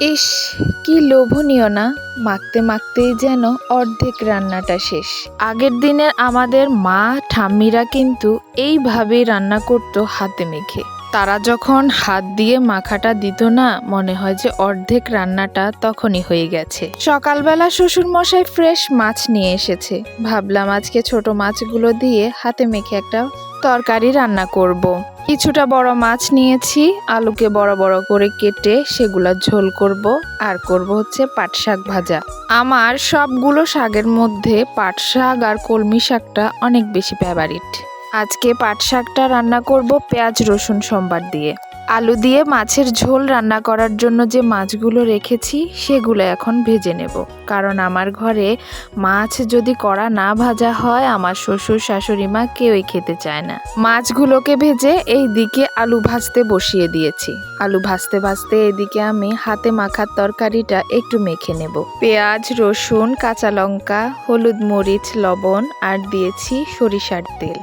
ইস, কি লোভনীয় না! মাখতে মাখতেই যেন অর্ধেক রান্নাটা শেষ। আগের দিনের আমাদের মা ঠাম্মিরা কিন্তু এইভাবেই রান্না করতো হাতে মেখে। তারা যখন হাত দিয়ে মাখাটা দিত না, মনে হয় যে অর্ধেক রান্নাটা তখনই হয়ে গেছে। সকালবেলা শ্বশুর মশাই ফ্রেশ মাছ নিয়ে এসেছে। ভাবলাম আজকে ছোট মাছগুলো দিয়ে হাতে মেখে একটা তরকারি রান্না করব। কিছুটা বড় মাছ নিয়েছি, আলুকে বড় বড় করে কেটে সেগুলা ঝোল করব, আর করব হচ্ছে পাট শাক ভাজা। আমার সবগুলো শাকের মধ্যে পাট শাক আর কলমি শাকটা অনেক বেশি ফেভারিট। আজকে পাট শাকটা রান্না করব পেঁয়াজ রসুন সম্বার দিয়ে। আলু দিয়ে মাছের ঝোল রান্না করার জন্য যে মাছগুলো রেখেছি সেগুলো এখন ভেজে নেব, কারণ আমার ঘরে মাছ যদি কড়া না ভাজা হয় আমার শ্বশুর শাশুড়ি মা কেউই খেতে চায় না। মাছগুলোকে ভেজে এই দিকে আলু ভাজতে বসিয়ে দিয়েছি। আলু ভাজতে ভাজতে এদিকে আমি হাতে মাখার তরকারিটা একটু মেখে নেব। পেঁয়াজ রসুন কাঁচা লঙ্কা হলুদ মরিচ লবণ আর দিয়েছি সরিষার তেল।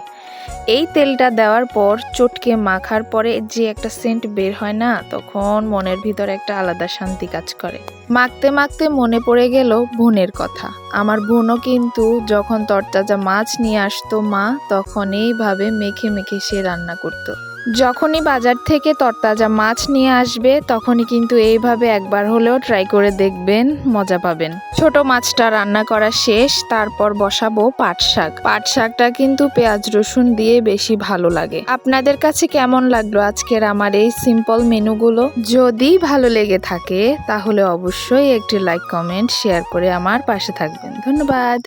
এই তেলটা দেওয়ার পর চটকে মাখার পরে যে একটা সেন্ট বের হয় না, তখন মনের ভিতর একটা আলাদা শান্তি কাজ করে। মাখতে মাখতে মনে পড়ে গেল বোনের কথা। আমার বোনও কিন্তু যখন তরতাজা মাছ নিয়ে আসতো মা, তখন এইভাবে মেখে মেখে সে রান্না করতো। যখনই বাজার থেকে তরতাজা মাছ নিয়ে আসবে তখনই কিন্তু এইভাবে একবার হলেও ট্রাই করে দেখবেন, মজা পাবেন। ছোট মাছটা রান্না করা শেষ, তারপর বসাবো পাট শাক। পাট শাকটা কিন্তু পেঁয়াজ রসুন দিয়ে বেশি ভালো লাগে। আপনাদের কাছে কেমন লাগলো আজকের আমার এই সিম্পল মেনুগুলো? যদি ভালো লেগে থাকে তাহলে অবশ্যই একটি লাইক কমেন্ট শেয়ার করে আমার পাশে থাকবেন। ধন্যবাদ।